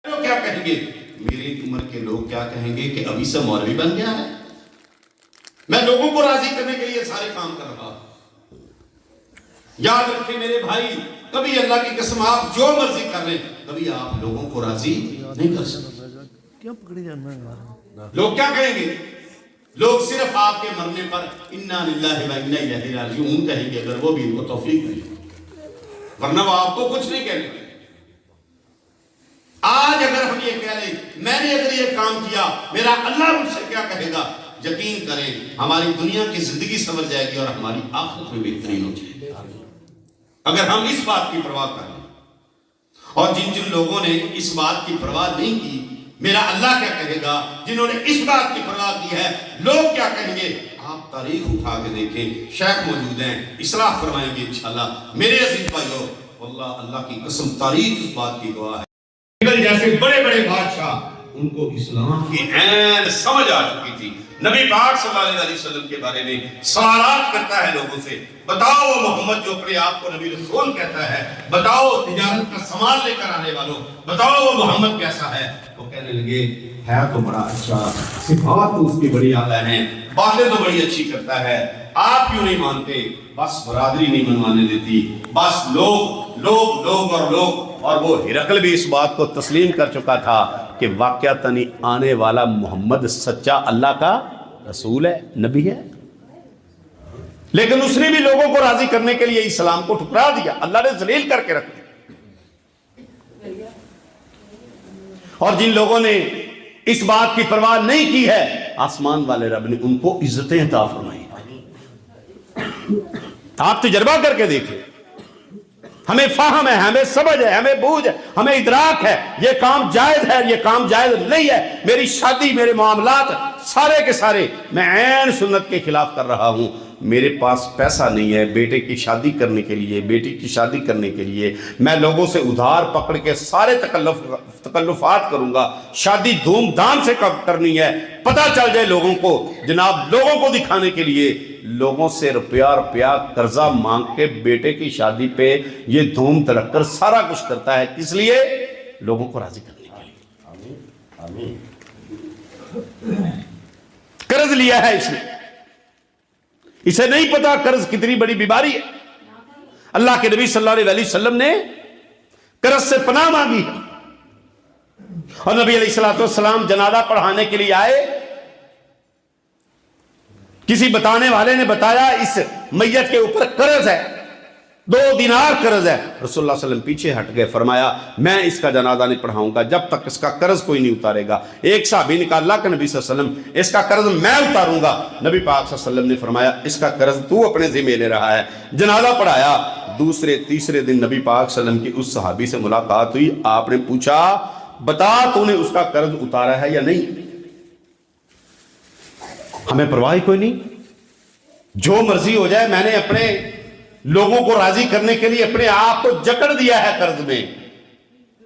لوگ کیا کہیں گے؟ میری عمر کے لوگ کیا کہیں گے کہ ابھی سے مولوی بن گیا ہے؟ میں لوگوں کو راضی کرنے کے لیے سارے کام کر رہا ہوں۔ یاد رکھیں میرے بھائی، کبھی اللہ کی قسم آپ جو مرضی کر لیں، کبھی آپ لوگوں کو راضی نہیں کر سکتے۔ لوگ کیا کہیں گے؟ لوگ صرف آپ کے مرنے پر انا للہ و انا الیہ راجعون کہیں گے، اگر وہ بھی ان کو توفیق نہیں، ورنہ وہ آپ کو کچھ نہیں کہیں گے۔ آج اگر ہم یہ کہہ لیں میں نے اگر یہ کام کیا میرا اللہ مجھ سے کیا کہے گا، یقین کریں ہماری دنیا کی زندگی سمجھ جائے گی اور ہماری آخرت میں بہترین ہو جائے گی اگر ہم اس بات کی پرواہ کر لیں۔ اور جن جن لوگوں نے اس بات کی پرواہ نہیں کی، میرا اللہ کیا کہے گا، جنہوں نے اس بات کی پرواہ کی ہے لوگ کیا کہیں گے، آپ تاریخ اٹھا کے دیکھیں، شیخ موجود ہیں اصلاح فرمائیں گے انشاءاللہ۔ میرے عزیز بھائیو، واللہ اللہ کی قسم تاریخ اس بات کی گواہ ہے، جیسے بڑے بڑے بادشاہ ان کو اسلام کی عین سمجھ آ چکی تھی۔ نبی پاک صلی اللہ علیہ وسلم کے بارے میں سوالات کرتا ہے لوگوں سے، بتاؤ وہ محمد جو اپنے آپ کو نبی رسول کہتا ہے، بتاؤ تجارت کا سامان لے کر آنے والوں، بتاؤ وہ محمد کیسا ہے؟ وہ کہنے لگے ہے تو بڑا اچھا، صفات تو اس کی بڑی اعلیٰ ہیں، باتیں تو بڑی اچھی کرتا ہے، آپ کیوں نہیں مانتے؟ بس برادری نہیں منوانے دیتی، بس لوگ اور وہ ہرقل بھی اس بات کو تسلیم کر چکا تھا کہ واقعتاً آنے والا محمد سچا اللہ کا رسول ہے، نبی ہے، لیکن اس نے بھی لوگوں کو راضی کرنے کے لیے اسلام کو ٹھکرا دیا، اللہ نے ذلیل کر کے رکھ دیا۔ اور جن لوگوں نے اس بات کی پرواہ نہیں کی ہے، آسمان والے رب نے ان کو عزتیں عطا فرمائی۔ آپ تجربہ کر کے دیکھیں، ہمیں فہم ہے، ہمیں سمجھ ہے، ہمیں بوجھ ہے، ہمیں ادراک ہے، یہ کام جائز ہے، یہ کام جائز نہیں ہے، میری شادی، میرے معاملات سارے کے سارے میں عین سنت کے خلاف کر رہا ہوں، میرے پاس پیسہ نہیں ہے بیٹے کی شادی کرنے کے لیے، بیٹی کی شادی کرنے کے لیے، میں لوگوں سے ادھار پکڑ کے سارے تکلفات کروں گا، شادی دھوم دھام سے کرنی ہے، پتہ چل جائے لوگوں کو، جناب لوگوں کو دکھانے کے لیے لوگوں سے روپیہ قرضہ مانگ کے بیٹے کی شادی پہ یہ دھوم دھڑک کر سارا کچھ کرتا ہے، کس لیے؟ لوگوں کو راضی کرنے کے لیے۔ قرض لیا ہے اس نے، اسے نہیں پتا قرض کتنی بڑی بیماری ہے۔ اللہ کے نبی صلی اللہ علیہ وسلم نے قرض سے پناہ مانگی اور نبی علیہ السلام جنازہ پڑھانے کے لیے آئے، کسی بتانے والے نے بتایا اس میت کے اوپر قرض ہے، 2 دینار قرض ہے۔ رسول اللہ صلی اللہ علیہ وسلم پیچھے ہٹ گئے، فرمایا میں اس کا جنازہ نہیں پڑھاؤں گا جب تک اس کا قرض کوئی نہیں اتارے گا۔ ایک صحابی نے کہا اللہ کے نبی صلی اللہ علیہ وسلم اس کا قرض میں اتاروں گا۔ نبی پاک صلی اللہ علیہ وسلم نے فرمایا اس کا قرض تو اپنے ذمہ لے رہا ہے۔ جنازہ پڑھایا، دوسرے تیسرے دن نبی پاک صلی اللہ علیہ وسلم کی اس صحابی سے ملاقات ہوئی، آپ نے پوچھا بتا تو نے اس کا قرض اتارا ہے یا نہیں؟ ہمیں پرواہ کوئی نہیں، جو مرضی ہو جائے، میں نے اپنے لوگوں کو راضی کرنے کے لیے اپنے آپ کو جکڑ دیا ہے قرض میں،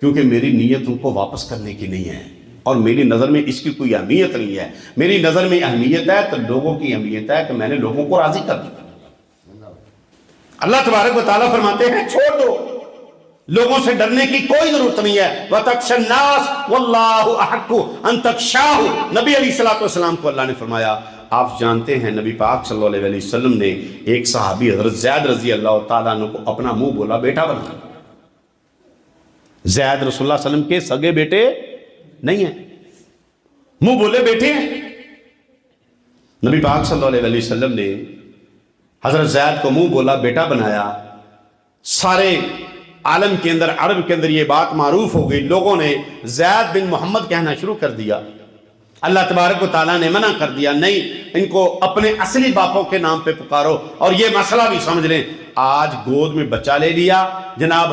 کیونکہ میری نیت ان کو واپس کرنے کی نہیں ہے اور میری نظر میں اس کی کوئی اہمیت نہیں ہے۔ میری نظر میں اہمیت ہے تو لوگوں کی اہمیت ہے کہ میں نے لوگوں کو راضی کر دیا۔ اللہ تبارک و تعالیٰ فرماتے ہیں چھوڑ دو، لوگوں سے ڈرنے کی کوئی ضرورت نہیں ہے۔ وَتَخْشَى النَّاسَ وَاللَّهُ أَحَقُّ أَن تَخْشَاهُ، نبی علیہ السلام کو اللہ نے فرمایا، آپ جانتے ہیں نبی پاک صلی اللہ علیہ وسلم نے ایک صحابی حضرت زید رضی اللہ تعالیٰ عنہ کو اپنا منہ بولا بیٹا بنا۔ زید رسول اللہ علیہ وسلم کے سگے بیٹے نہیں ہیں، منہ بولے بیٹے ہیں۔ نبی پاک صلی اللہ علیہ وسلم نے حضرت زید کو منہ بولا بیٹا بنایا، سارے عالم کے اندر، عرب کے اندر یہ بات معروف ہو گئی، لوگوں نے زید بن محمد کہنا شروع کر دیا۔ اللہ تبارک و تعالیٰ نے منع کر دیا، نہیں ان کو اپنے اصلی باپوں کے نام پہ پکارو۔ اور یہ مسئلہ بھی سمجھ لیں، آج گود میں بچہ لے لیا، جناب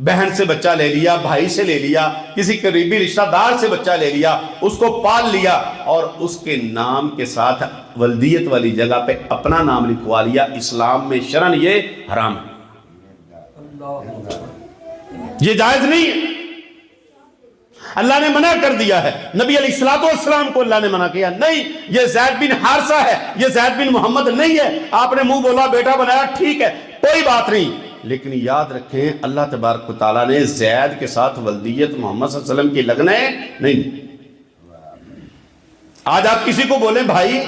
بہن سے بچہ لے لیا، بھائی سے لے لیا، کسی قریبی رشتہ دار سے بچہ لے لیا، اس کو پال لیا اور اس کے نام کے ساتھ ولدیت والی جگہ پہ اپنا نام لکھوا لیا، اسلام میں شرعاً یہ حرام ہے، یہ جائز نہیں ہے، اللہ نے منع کر دیا ہے۔ نبی علیہ السلام کو اللہ نے منع کیا، نہیں یہ زید بن حارثہ ہے، یہ زید بن محمد نہیں ہے۔ آپ نے منہ بولا بیٹا بنایا، ٹھیک ہے کوئی بات نہیں، لیکن یاد رکھیں اللہ تبارک و تعالیٰ نے زید کے ساتھ ولدیت محمد صلی اللہ علیہ وسلم کی لگنے نہیں۔ آج آپ کسی کو بولیں بھائی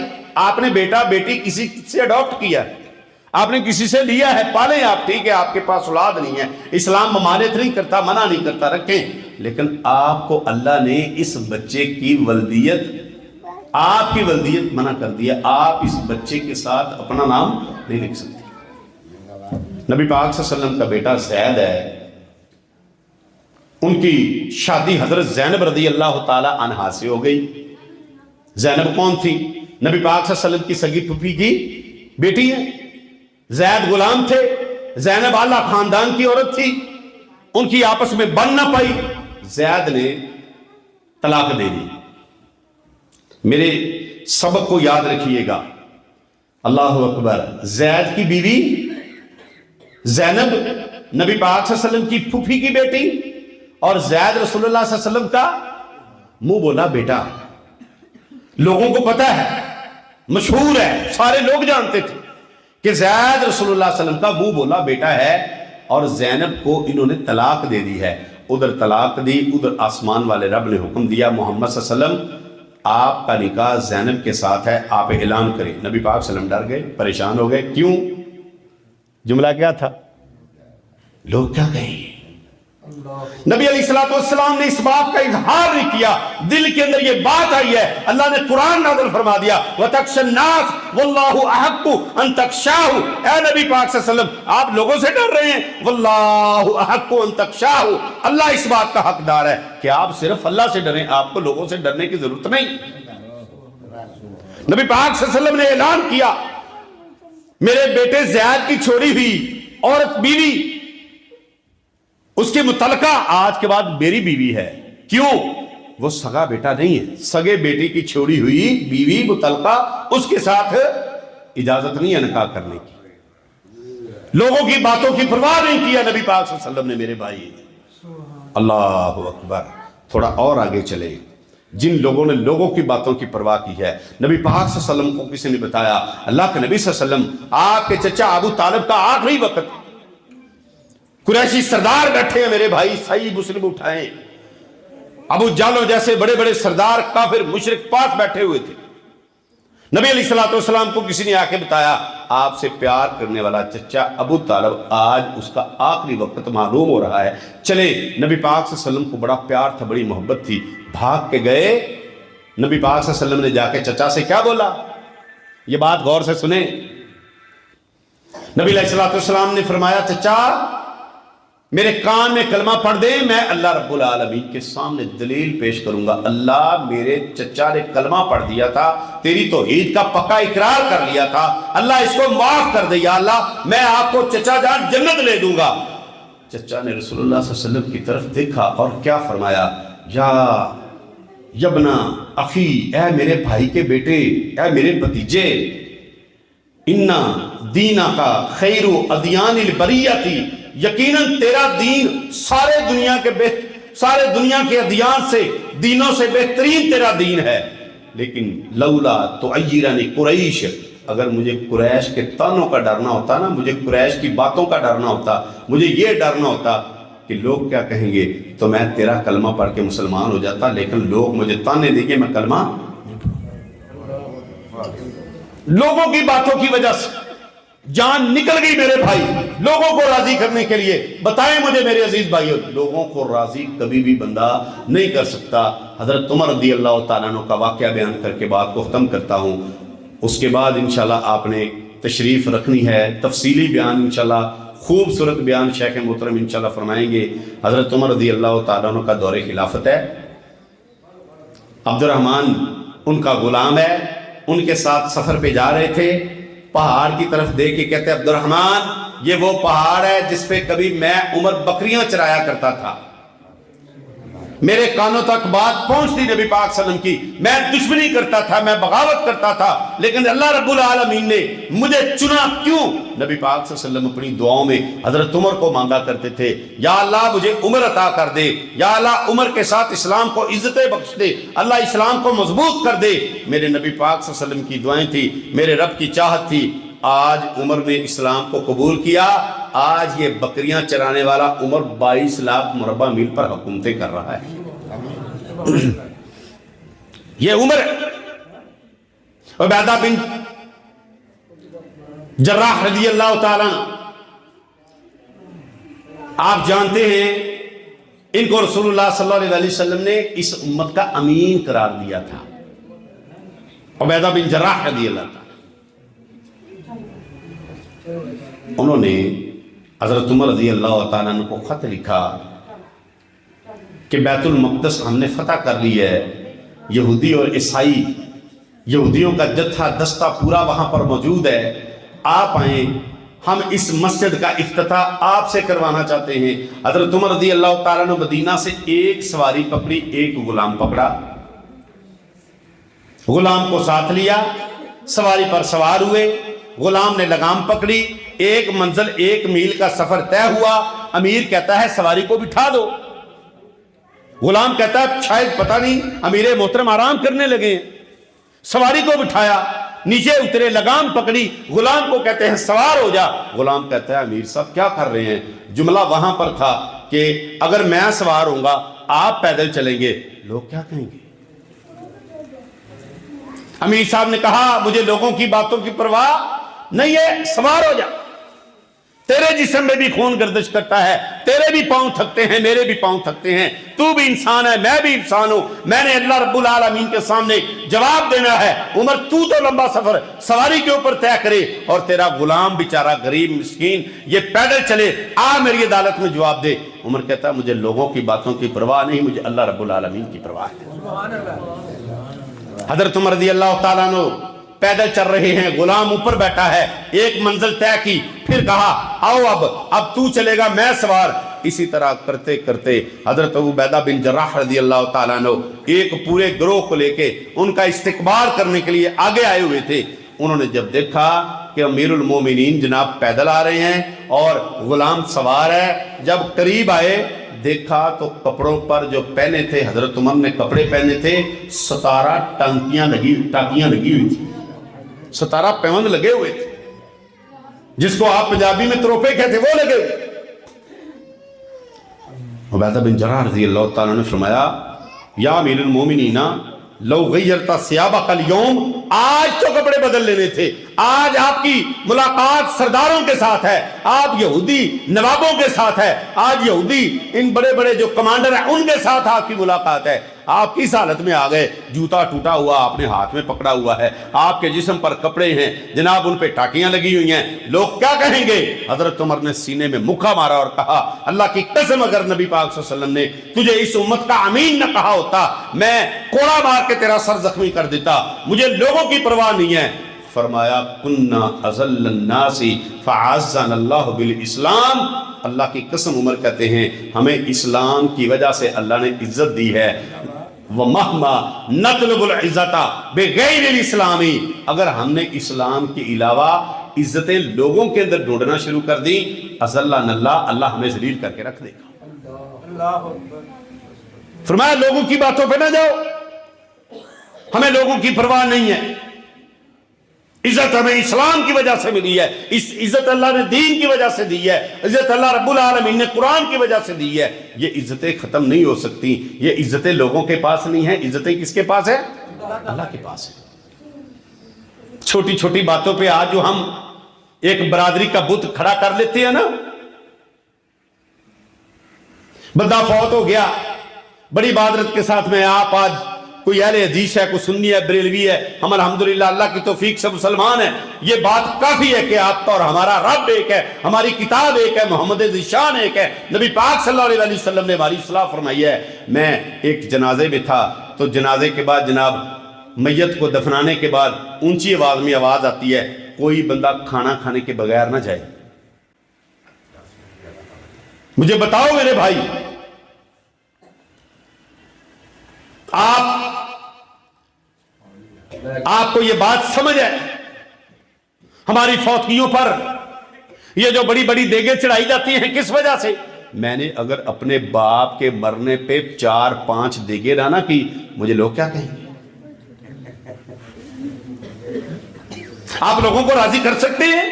آپ نے بیٹا بیٹی کسی سے اڈاپٹ کیا ہے، آپ نے کسی سے لیا ہے، پالیں آپ، ٹھیک ہے آپ کے پاس اولاد نہیں ہے، اسلام ممانعت نہیں کرتا، منع نہیں کرتا، رکھیں، لیکن آپ کو اللہ نے اس بچے کی ولدیت، آپ کی ولدیت منع کر دیا، آپ اس بچے کے ساتھ اپنا نام نہیں لکھ سکتے۔ نبی پاک صلی اللہ علیہ وسلم کا بیٹا زید ہے، ان کی شادی حضرت زینب رضی اللہ تعالی عنہا سے ہو گئی۔ زینب کون تھی؟ نبی پاک صلی اللہ علیہ وسلم کی سگی پھوپھی کی بیٹی ہے۔ زید غلام تھے، زینب اعلیٰ خاندان کی عورت تھی، ان کی آپس میں بن نہ پائی، زید نے طلاق دے دی۔ میرے سبق کو یاد رکھیے گا، اللہ اکبر، زید کی بیوی زینب نبی پاک صلی اللہ علیہ وسلم کی پھوپھی کی بیٹی، اور زید رسول اللہ صلی اللہ علیہ وسلم کا منہ بولا بیٹا۔ لوگوں کو پتا ہے، مشہور ہے، سارے لوگ جانتے تھے کہ زید رسول اللہ صلی اللہ علیہ وسلم کا منہ بولا بیٹا ہے، اور زینب کو انہوں نے طلاق دے دی ہے۔ ادھر طلاق دی، ادھر آسمان والے رب نے حکم دیا محمد صلی اللہ علیہ وسلم آپ کا نکاح زینب کے ساتھ ہے، آپ اعلان کریں۔ نبی پاک صلی اللہ علیہ وسلم ڈر گئے، پریشان ہو گئے، کیوں؟ جملہ کیا تھا؟ لوگ کیا کہیں گے؟ نبی علیہ السلام نے اس بات کا اظہار نہیں کیا، دل کے اندر یہ بات آئی ہے، اللہ نے قرآن نازل فرما دیا وَتَخْشَى النَّاسَ وَاللَّهُ أَحَقُّ أَن تَخْشَاهُ۔ اے نبی پاک صلی اللہ علیہ وسلم آپ لوگوں سے ڈر رہے ہیں، وَاللَّهُ أَحَقُّ أَن تَخْشَاهُ، اللہ اس بات کا حقدار ہے کہ آپ صرف اللہ سے ڈریں، آپ کو لوگوں سے ڈرنے کی ضرورت نہیں۔ نبی پاک صلی اللہ علیہ وسلم نے اعلان کیا میرے بیٹے زید کی چھوڑی ہوئی عورت بیوی، اس کے متعلقہ آج کے بعد میری بیوی ہے۔ کیوں؟ وہ سگا بیٹا نہیں ہے، سگے بیٹے کی چھوڑی ہوئی بیوی متعلقہ، اس کے ساتھ اجازت نہیں ہے نکاح کرنے کی۔ لوگوں کی باتوں کی پرواہ نہیں کیا نبی پاک صلی اللہ علیہ وسلم نے میرے بھائی۔ اللہ اکبر، تھوڑا اور آگے چلے، جن لوگوں نے لوگوں کی باتوں کی پرواہ کی ہے، نبی پاک صلی اللہ علیہ وسلم کو کسی نے بتایا اللہ کے نبی صلی اللہ علیہ وسلم آپ کے چچا ابو طالب کا آخری وقت، قریشی سردار بیٹھے ہیں میرے بھائی، صحیح مسلم اٹھائیں، ابو جہل جیسے بڑے بڑے سردار کافر مشرک پاس بیٹھے ہوئے تھے۔ نبی علیہ السلام کو کسی نے آ کے بتایا آپ سے پیار کرنے والا چچا ابو طالب آج اس کا آخری وقت معلوم ہو رہا ہے، چلے۔ نبی پاک صلی اللہ علیہ وسلم کو بڑا پیار تھا، بڑی محبت تھی، بھاگ کے گئے۔ نبی پاک صلی اللہ علیہ وسلم نے جا کے چچا سے کیا بولا؟ یہ بات غور سے سنیں۔ نبی علیہ السلام نے فرمایا چچا میرے کان میں کلمہ پڑھ دیں، میں اللہ رب العالمین کے سامنے دلیل پیش کروں گا، اللہ میرے چچا نے کلمہ پڑھ دیا تھا، تیری توحید کا پکا اقرار کر لیا تھا، اللہ اس کو معاف کر دے، یا اللہ میں آپ کو چچا جان جنت لے دوں گا۔ چچا نے رسول اللہ صلی اللہ علیہ وسلم کی طرف دیکھا اور کیا فرمایا؟ یا یبنا اخی، اے میرے بھائی کے بیٹے، اے میرے بھتیجے، انا دینا کا خیر ادیان البریتی، یقیناً تیرا دین سارے دنیا کے ادیان سے، دینوں سے بہترین تیرا دین ہے، لیکن لولا تعیرنی قریش، اگر مجھے قریش کے تانوں کا ڈرنا ہوتا نا، مجھے قریش کی باتوں کا ڈرنا ہوتا، مجھے یہ ڈرنا ہوتا کہ لوگ کیا کہیں گے، تو میں تیرا کلمہ پڑھ کے مسلمان ہو جاتا، لیکن لوگ مجھے تانے دیں گے میں کلمہ، لوگوں کی باتوں کی وجہ سے جان نکل گئی میرے بھائی، لوگوں کو راضی کرنے کے لیے۔ بتائیں مجھے میرے عزیز بھائیوں، لوگوں کو راضی کبھی بھی بندہ نہیں کر سکتا۔ حضرت عمر رضی اللہ تعالیٰ عنہ کا واقعہ بیان کر کے بات کو ختم کرتا ہوں، اس کے بعد انشاءاللہ آپ نے تشریف رکھنی ہے، تفصیلی بیان انشاءاللہ، خوبصورت بیان شیخ محترم انشاءاللہ فرمائیں گے۔ حضرت عمر رضی اللہ تعالیٰ عنہ کا دور خلافت ہے، عبد الرحمن ان کا غلام ہے، ان کے ساتھ سفر پہ جا رہے تھے، پہاڑ کی طرف دیکھ کے کہتے ہیں عبد الرحمن یہ وہ پہاڑ ہے جس پہ کبھی میں عمر بکریاں چرایا کرتا تھا، میرے کانوں تک بات پہنچتی نبی پاک صلی اللہ علیہ وسلم کی، میں دشمنی کرتا تھا، میں بغاوت کرتا تھا، لیکن اللہ رب العالمین نے مجھے چنا کیوں؟ نبی پاک صلی اللہ علیہ وسلم اپنی دعاؤں میں حضرت عمر کو مانگا کرتے تھے، یا اللہ مجھے عمر عطا کر دے، یا اللہ عمر کے ساتھ اسلام کو عزتیں بخش دے، اللہ اسلام کو مضبوط کر دے۔ میرے نبی پاک صلی اللہ علیہ وسلم کی دعائیں تھی، میرے رب کی چاہت تھی، آج عمر نے اسلام کو قبول کیا، آج یہ بکریاں چرانے والا عمر 22 لاکھ مربع میل پر حکومتیں کر رہا ہے۔ یہ عمر عبیدہ بن جراح رضی اللہ تعالیٰ، آپ جانتے ہیں ان کو رسول اللہ صلی اللہ علیہ وسلم نے اس امت کا امین قرار دیا تھا، عبیدہ بن جراح رضی اللہ تعالیٰ۔ انہوں نے حضرت عمر رضی اللہ تعالیٰ عنہ کو خط لکھا کہ بیت المقدس ہم نے فتح کر لی ہے، یہودی اور عیسائی، یہودیوں کا جتھا دستہ پورا وہاں پر موجود ہے، آپ آئیں، ہم اس مسجد کا افتتاح آپ سے کروانا چاہتے ہیں۔ حضرت عمر رضی اللہ تعالیٰ عنہ مدینہ سے ایک سواری پکڑی، ایک غلام پکڑا، غلام کو ساتھ لیا، سواری پر سوار ہوئے، غلام نے لگام پکڑی، ایک منزل 1 میل کا سفر طے ہوا۔ امیر کہتا ہے سواری کو بٹھا دو، غلام کہتا ہے شاید پتہ نہیں امیر محترم آرام کرنے لگے ہیں، سواری کو بٹھایا، نیچے اترے، لگام پکڑی، غلام کو کہتے ہیں سوار ہو جا، غلام کہتا ہے امیر صاحب کیا کر رہے ہیں؟ جملہ وہاں پر تھا کہ اگر میں سوار ہوں گا آپ پیدل چلیں گے لوگ کیا کہیں گے؟ امیر صاحب نے کہا مجھے لوگوں کی باتوں کی پرواہ نہیں ہے، سوار ہو جا، تیرے جسم میں بھی خون گردش کرتا ہے، تیرے بھی پاؤں تھکتے ہیں، میرے بھی پاؤں تھکتے ہیں، تو بھی انسان ہے، میں بھی انسان ہوں، میں نے اللہ رب العالمین کے سامنے جواب دینا ہے۔ عمر تو لمبا سفر سواری کے اوپر طے کرے اور تیرا غلام بیچارہ غریب مسکین یہ پیدل چلے، آ میری عدالت میں جواب دے۔ عمر کہتا ہے مجھے لوگوں کی باتوں کی پرواہ نہیں، مجھے اللہ رب العالمین کی پرواہ ہے۔ حضرت عمر رضی اللہ تعالیٰ عنہ پیدل چل رہے ہیں، غلام اوپر بیٹھا ہے، ایک منزل طے کی، پھر کہا آؤ اب تو چلے گا میں سوار۔ اسی طرح کرتے کرتے حضرت عبیدہ بن جراح رضی اللہ تعالیٰ عنہ ایک پورے گروہ کو لے کے ان کا استقبال کرنے کے لیے آگے آئے ہوئے تھے۔ انہوں نے جب دیکھا کہ امیر المومنین جناب پیدل آ رہے ہیں اور غلام سوار ہے، جب قریب آئے دیکھا تو کپڑوں پر جو پہنے تھے، حضرت عمر نے کپڑے پہنے تھے 17 ٹانکیاں لگی ہوئی تھی، 17 پیوند لگے ہوئے تھے، جس کو آپ پنجابی میں تروپے کہتے وہ لگے ہوئے۔ عبیدہ بن جراح رضی اللہ تعالیٰ نے فرمایا یا امیر المومنین لو غیرتا ثیابک اليوم، آج تو کپڑے بدل لینے تھے، آج آپ کی ملاقات سرداروں کے ساتھ ہے، آپ یہودی نوابوں کے ساتھ ہے، آج یہودی ان بڑے بڑے جو کمانڈر ہیں ان کے ساتھ آپ کی ملاقات ہے۔ آپ کس حالت میں آ گئے؟ جوتا ٹوٹا ہوا آپ نے ہاتھ میں پکڑا ہوا ہے، آپ کے جسم پر کپڑے ہیں جناب، ان پہ ٹاکیاں لگی ہوئی ہیں، لوگ کیا کہیں گے؟ حضرت عمر نے سینے میں مکہ مارا اور کہا اللہ کی قسم اگر نبی پاک صلی اللہ علیہ وسلم نے تجھے اس امت کا امین نہ کہا ہوتا میں کوڑا مار کے تیرا سر زخمی کر دیتا، مجھے لوگوں کی پرواہ نہیں ہے۔ فرمایا کننا اذل الناس فعزنا اللہ بالاسلام، اللہ کی قسم عمر کہتے ہیں ہمیں اسلام کی وجہ سے اللہ نے عزت دی ہے۔ وَمَهْمَا نَطْلُبُ الْعِزَّةَ بِغَيْرِ الْإِسْلَامِ، اگر ہم نے اسلام کے علاوہ عزتیں لوگوں کے اندر ڈھونڈنا شروع کر دی، اذلنا اللہ، اللہ ہمیں ذلیل کر کے رکھ دے گا۔ فرمایا لوگوں کی باتوں پہ نہ جاؤ، ہمیں لوگوں کی پرواہ نہیں ہے، عزت ہمیں اسلام کی وجہ سے ملی ہے، اس عزت اللہ نے دین کی وجہ سے دی ہے، عزت اللہ رب العالمین نے قرآن کی وجہ سے دی ہے۔ یہ عزتیں ختم نہیں ہو سکتی، یہ عزتیں لوگوں کے پاس نہیں ہیں، عزتیں کس کے پاس ہیں؟ اللہ کے پاس ہیں۔ چھوٹی چھوٹی باتوں پہ آج جو ہم ایک برادری کا بت کھڑا کر لیتے ہیں نا، بندہ فوت ہو گیا، بڑی بادرت کے ساتھ میں آپ آج کوئی اہل حدیث ہے، کوئی سنی ہے، بریلوی ہے، ہم الحمدللہ اللہ کی توفیق سے مسلمان ہیں، یہ بات کافی ہے کہ آپ کا اور ہمارا رب ایک ہے، ہماری کتاب ایک ہے، محمد ذیشان ایک ہے، نبی پاک صلی اللہ علیہ وسلم نے ہماری اصلاح فرمائی ہے۔ میں ایک جنازے میں تھا تو جنازے کے بعد جناب میت کو دفنانے کے بعد اونچی آواز میں آواز آتی ہے کوئی بندہ کھانا کھانے کے بغیر نہ جائے۔ مجھے بتاؤ میرے بھائی، آپ کو یہ بات سمجھ ہے ہماری فوتگیوں پر یہ جو بڑی بڑی دیگیں چڑھائی جاتی ہیں کس وجہ سے؟ میں نے اگر اپنے باپ کے مرنے پہ 4-5 دیگیں نہ کی، مجھے لوگ کیا کہیں گے؟ آپ لوگوں کو راضی کر سکتے ہیں؟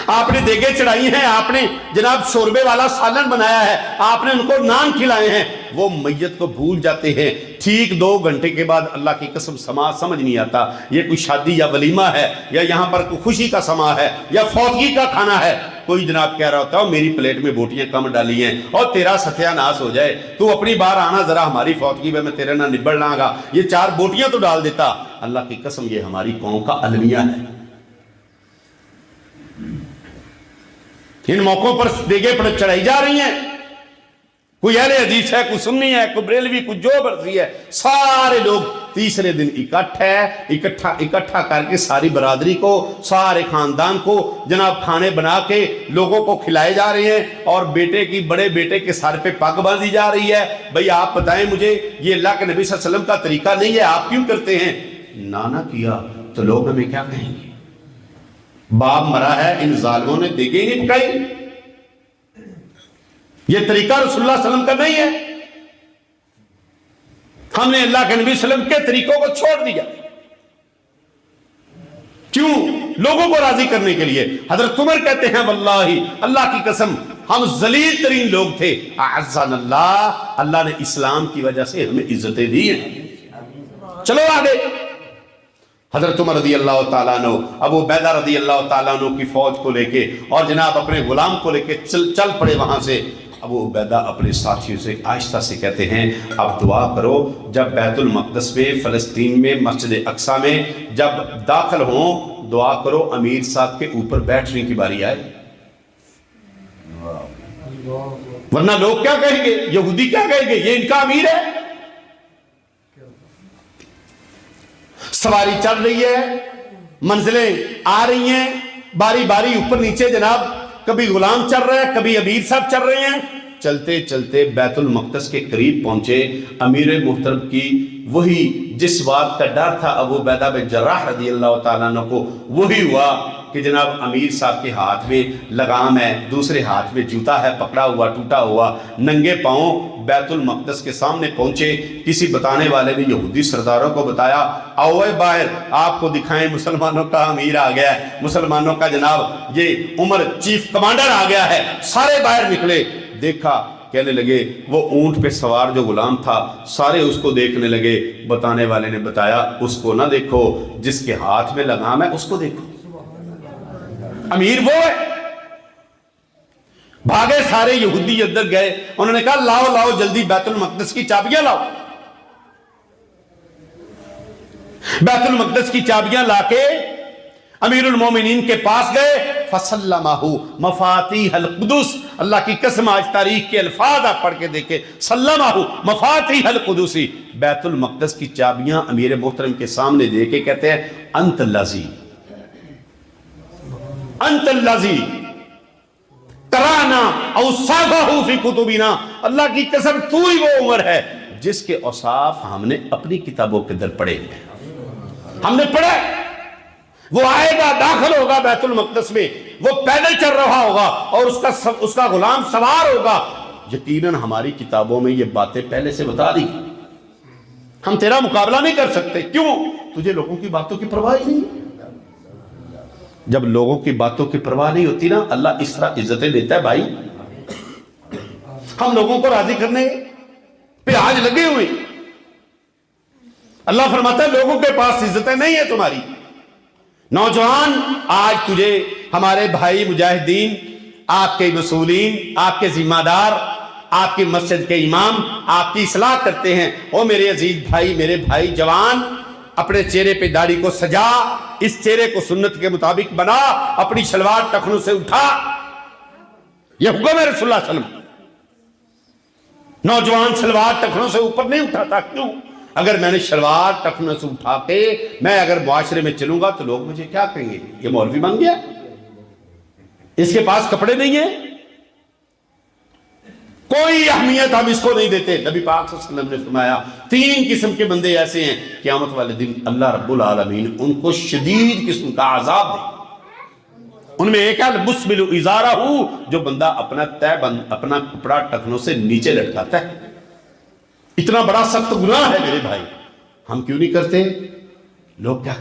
آپ نے دیگیں چڑھائی ہیں، آپ نے جناب شوربے والا سالن بنایا ہے، آپ نے ان کو نان کھلائے ہیں، وہ میت کو بھول جاتے ہیں۔ ٹھیک 2 گھنٹے کے بعد اللہ کی قسم سمجھ نہیں آتا یہ کوئی شادی یا ولیمہ ہے یا یہاں پر کوئی خوشی کا سما ہے یا فوتگی کا کھانا ہے۔ کوئی جناب کہہ رہا ہوتا ہے میری پلیٹ میں بوٹیاں کم ڈالی ہیں اور تیرا ستیہ ناس ہو جائے، تو اپنی بار آنا ذرا ہماری فوتگی میں تیرے نہ نبڑ لاں گا، یہ 4 بوٹیاں تو ڈال دیتا۔ اللہ کی قسم یہ ہماری قوم کا المیہ ہے۔ ان موقعوں پر دیگیں پر چڑھائی جا رہی ہیں، کوئی اہل حدیث ہے، کوئی سنی ہے، کوئی بریلوی، کوئی جو برسی ہے، سارے لوگ تیسرے دن اکٹھا کر کے ساری برادری کو، سارے خاندان کو جناب کھانے بنا کے لوگوں کو کھلائے جا رہے ہیں، اور بڑے بیٹے کے سر پہ پگ باندھی جا رہی ہے۔ بھئی آپ بتائیں مجھے، یہ اللہ کے نبی صلی اللہ علیہ وسلم کا طریقہ نہیں ہے، آپ کیوں کرتے ہیں؟ نہ کیا تو لوگ ہمیں کیا کہیں گے؟ باپ مرا ہے، ان ظالموں نے دیگیں نہیں پکائی۔ یہ طریقہ رسول اللہ صلی اللہ علیہ وسلم کا نہیں ہے۔ ہم نے اللہ کے نبی صلی اللہ علیہ وسلم کے طریقوں کو چھوڑ دیا، کیوں؟ لوگوں کو راضی کرنے کے لیے۔ حضرت عمر کہتے ہیں واللہ اللہ کی قسم ہم ذلیل ترین لوگ تھے، اعزنا اللہ، اللہ نے اسلام کی وجہ سے ہمیں عزتیں دی ہیں۔ چلو آگے۔ حضرت عمر رضی اللہ تعالیٰ عنہ ابو عبیدہ رضی اللہ تعالیٰ عنہ کی فوج کو لے کے اور جناب اپنے غلام کو لے کے چل پڑے وہاں سے۔ ابو عبیدہ اپنے ساتھیوں سے آہستہ سے کہتے ہیں اب دعا کرو، جب بیت المقدس میں، فلسطین میں، مسجد اقصیٰ میں جب داخل ہوں، دعا کرو امیر صاحب کے اوپر بیٹھنے کی باری آئے، ورنہ لوگ کیا کہیں گے؟ یہودی کیا کہیں گے؟ یہ ان کا امیر ہے۔ سواری چل رہی ہے، منزلیں آ رہی ہیں، باری باری اوپر نیچے جناب، کبھی غلام چل رہا ہے، کبھی امیر صاحب چل رہے ہیں۔ چلتے چلتے بیت المقدس کے قریب پہنچے، امیر محترم کی وہی جس بات کا ڈر تھا ابو عبیدہ بن جراح رضی اللہ تعالیٰ عنہ کو، وہی ہوا کہ جناب امیر صاحب کے ہاتھ میں لگام ہے، دوسرے ہاتھ میں جوتا ہے پکڑا ہوا ٹوٹا ہوا، ننگے پاؤں بیت المقدس کے سامنے پہنچے۔ کسی بتانے والے نے یہودی سرداروں کو بتایا آؤ باہر آپ کو دکھائیں مسلمانوں کا امیر آ گیا ہے، مسلمانوں کا جناب یہ عمر چیف کمانڈر آ گیا ہے۔ سارے باہر نکلے، دیکھا، کہنے لگے وہ اونٹ پہ سوار جو غلام تھا، سارے اس کو دیکھنے لگے۔ بتانے والے نے بتایا اس کو نہ دیکھو، جس کے ہاتھ میں لگام ہے اس کو دیکھو، امیر وہ ہے۔ بھاگے سارے یہودی اندر گئے، انہوں نے کہا لاؤ لاؤ جلدی بیت المقدس کی چابیاں لاؤ۔ بیت المقدس کی چابیاں لا کے امیر المومنین کے پاس گئے، فسلمہ مفاتیح القدس، اللہ کی قسم آج تاریخ کے الفاظ آپ پڑھ کے دیکھیں، سلمہ مفاتیح القدس، بیت المقدس کی چابیاں امیر محترم کے سامنے دے کے کہتے ہیں انت اللذی قرانا اوصافہ فی کتبنا، اللہ کی قسم تو ہی وہ عمر ہے جس کے اوصاف ہم نے اپنی کتابوں کے در پڑھے ہیں، ہم نے پڑھا۔ وہ آئے گا، داخل ہوگا بیت المقدس میں، وہ پیدل چل رہا ہوگا اور اس کا غلام سوار ہوگا، یقیناً ہماری کتابوں میں یہ باتیں پہلے سے بتا دی، ہم تیرا مقابلہ نہیں کر سکتے۔ کیوں؟ تجھے لوگوں کی باتوں کی پرواہ ہی نہیں۔ جب لوگوں کی باتوں کی پرواہ نہیں ہوتی نا، اللہ اس طرح عزتیں دیتا ہے۔ بھائی ہم لوگوں کو راضی کرنے پہ آج لگے ہوئے، اللہ فرماتا ہے لوگوں کے پاس عزتیں نہیں ہیں تمہاری۔ نوجوان آج تجھے ہمارے بھائی مجاہدین، آپ کے مسئولین، آپ کے ذمہ دار، آپ کی مسجد کے امام آپ کی اصلاح کرتے ہیں، او میرے عزیز بھائی، میرے بھائی جوان، اپنے چہرے پہ داڑھی کو سجا، اس چہرے کو سنت کے مطابق بنا، اپنی شلوار ٹخنوں سے اٹھا، یہ حکم ہے رسول اللہ صلی اللہ علیہ وسلم۔ نوجوان شلوار ٹخنوں سے اوپر نہیں اٹھاتا، کیوں؟ اگر میں نے شلوار ٹخنوں سے اٹھا کے میں اگر معاشرے میں چلوں گا تو لوگ مجھے کیا کہیں گے؟ یہ مولوی بن گیا، اس کے پاس کپڑے نہیں ہیں۔ کوئی اہمیت ہم اس کو نہیں دیتے۔ نبی پاک صلی اللہ علیہ وسلم نے فرمایا 3 قسم کے بندے ایسے ہیں قیامت والے دن اللہ رب العالمین ان کو شدید قسم کا عذاب دے۔ ان میں ایک ہے المسبل ازارہ، جو بندہ اپنا کپڑا ٹخنوں سے نیچے لٹکاتا ہے۔ اتنا بڑا سخت گناہ ہے میرے بھائی، ہم کیوں نہیں کرتے؟ لوگ کیا